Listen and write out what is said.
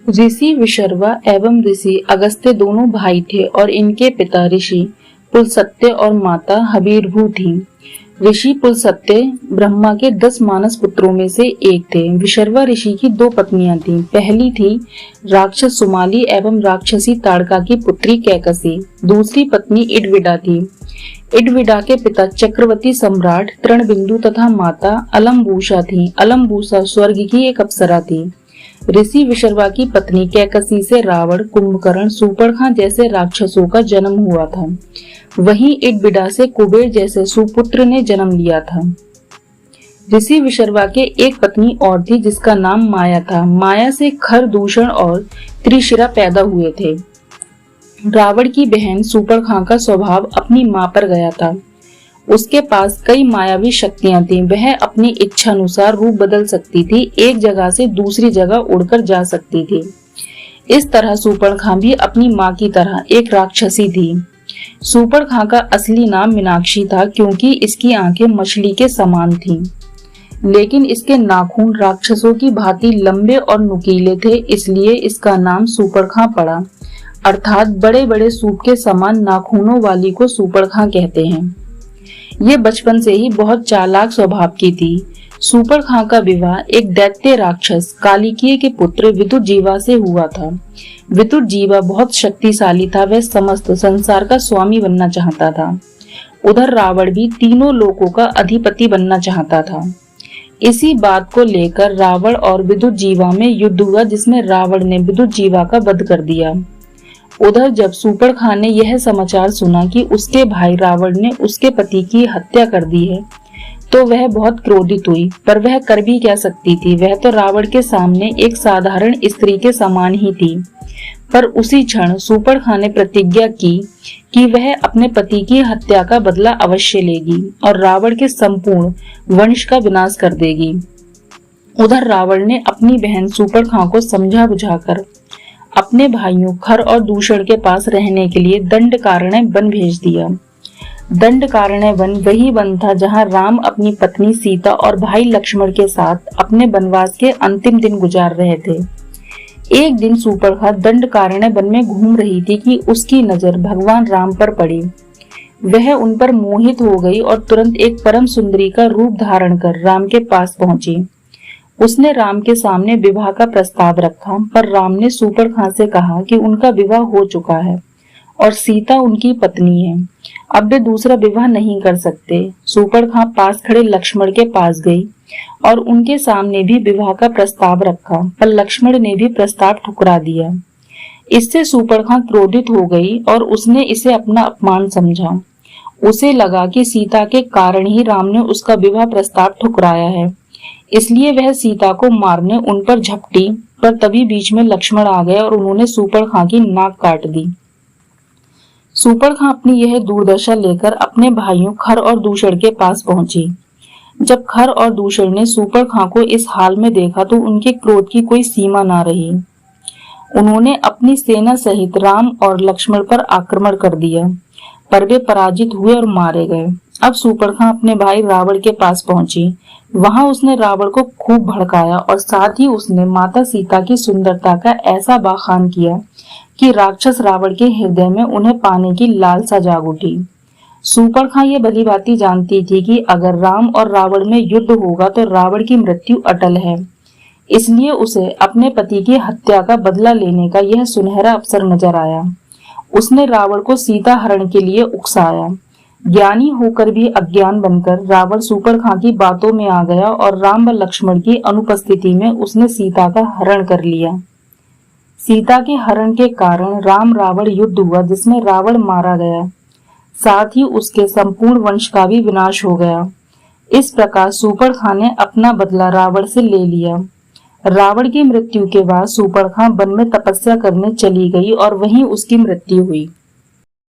ऋषि विशर्वा एवं ऋषि अगस्त्य दोनों भाई थे और इनके पिता ऋषि पुलस्त्य और माता हविर्भू थी। ऋषि पुलस्त्य ब्रह्मा के 10 मानस पुत्रों में से एक थे। विशर्वा ऋषि की 2 पत्नियां थीं। पहली थी राक्षस सुमाली एवं राक्षसी ताड़का की पुत्री कैकसी। दूसरी पत्नी इडविडा थी। इडविडा के पिता चक्रवर्ती सम्राट तृणबिंदु तथा माता अलम्बूसा थी। अलम्बूसा स्वर्ग की एक अप्सरा थी। ऋषि विशर्वा की पत्नी कैकसी से रावण, कुंभकर्ण, सूर्पणखा जैसे राक्षसों का जन्म हुआ था। वहीं इडविडा से कुबेर जैसे सुपुत्र ने जन्म लिया था। ऋषि विशर्वा के एक पत्नी और थी जिसका नाम माया था। माया से खर, दूषण और त्रिशिरा पैदा हुए थे। रावण की बहन सूर्पणखा का स्वभाव अपनी मां पर गया था। उसके पास कई मायावी शक्तियां थीं। वह अपनी इच्छा अनुसार रूप बदल सकती थी, एक जगह से दूसरी जगह उड़कर जा सकती थी। इस तरह सूर्पणखा भी अपनी मां की तरह एक राक्षसी थी। सूर्पणखा का असली नाम मीनाक्षी था क्योंकि इसकी आंखें मछली के समान थीं, लेकिन इसके नाखून राक्षसों की भांति लंबे और नुकीले थे, इसलिए इसका नाम सूर्पणखा पड़ा। अर्थात बड़े बड़े सूप के समान नाखूनों वाली को सूर्पणखा कहते हैं। ये बचपन से ही बहुत चालाक स्वभाव की थी। सूर्पणखा का विवाह एक दैत्य राक्षस कालिकीय के पुत्र विदुरजीवा से हुआ था। विदुरजीवा बहुत शक्तिशाली था। वह समस्त संसार का स्वामी बनना चाहता था। उधर रावण भी तीनों लोकों का अधिपति बनना चाहता था। इसी बात को लेकर रावण और विदुरजीवा में युद्ध हुआ, जिसमें रावण ने विदुरजीवा का वध कर दिया। उधर जब सूर्पणखा ने यह समाचार सुना कि उसके भाई रावण ने उसके पति की हत्या कर दी है, तो वह बहुत क्रोधित हुई। पर वह कर भी क्या सकती थी? वह तो रावण के सामने एक साधारण स्त्री के समान ही थी। पर उसी क्षण सूर्पणखा ने प्रतिज्ञा की कि वह अपने पति की हत्या का बदला अवश्य लेगी और रावण के संपूर्ण वंश का विनाश कर देगी। उधर रावण ने अपनी बहन सूर्पणखा को समझा बुझाकर अपने भाइयों खर और दूषण के पास रहने के लिए दंडकारण्य वन भेज दिया। दंडकारण्य वन वही वन था जहां राम अपनी पत्नी सीता और भाई लक्ष्मण के साथ अपने वनवास के अंतिम दिन गुजार रहे थे। एक दिन सूर्पणखा दंडकारण्य वन में घूम रही थी कि उसकी नजर भगवान राम पर पड़ी। वह उन पर मोहित हो गई और तुरंत एक परम सुंदरी का रूप धारण कर राम के पास पहुंची। उसने राम के सामने विवाह का प्रस्ताव रखा, पर राम ने सूर्पणखा से कहा कि उनका विवाह हो चुका है और सीता उनकी पत्नी है, अब वे दूसरा विवाह नहीं कर सकते। सूर्पणखा पास खड़े लक्ष्मण के पास गई और उनके सामने भी विवाह का प्रस्ताव रखा, पर लक्ष्मण ने भी प्रस्ताव ठुकरा दिया। इससे सूर्पणखा क्रोधित हो गई और उसने इसे अपना अपमान समझा। उसे लगा कि सीता के कारण ही राम ने उसका विवाह प्रस्ताव ठुकराया है, इसलिए वह सीता को मारने उन पर झपटी। पर तभी बीच में लक्ष्मण आ गए और उन्होंने सूर्पणखा की नाक काट दी। सूर्पणखा अपनी यह दुर्दशा लेकर अपने भाइयों खर और दूषण के पास पहुंची। जब खर और दूषण ने सूर्पणखा को इस हाल में देखा तो उनके क्रोध की कोई सीमा ना रही। उन्होंने अपनी सेना सहित राम और लक्ष्मण पर आक्रमण कर दिया, पर वे पराजित हुए और मारे गए। अब सूर्पणखा अपने भाई रावण के पास पहुंची। वहां उसने रावण को खूब भड़काया और साथ ही उसने माता सीता की सुंदरता का ऐसा बखान किया कि राक्षस रावण के हृदय में उन्हें पाने की लालसा जाग उठी। सूर्पणखा ये भलीभांति जानती थी कि अगर राम और रावण में युद्ध होगा तो रावण की मृत्यु अटल है, इसलिए उसे अपने पति की हत्या का बदला लेने का यह सुनहरा अवसर नजर आया। उसने रावण को सीता हरण के लिए उकसाया। ज्ञानी होकर भी अज्ञान बनकर रावण सूर्पणखा की बातों में आ गया और राम व लक्ष्मण की अनुपस्थिति में उसने सीता का हरण कर लिया। सीता के हरण के कारण राम रावण युद्ध हुआ, जिसमें रावण मारा गया, साथ ही उसके संपूर्ण वंश का भी विनाश हो गया। इस प्रकार सूर्पणखा ने अपना बदला रावण से ले लिया। रावण की मृत्यु के बाद सूर्पणखा वन में तपस्या करने चली गई और वहीं उसकी मृत्यु हुई।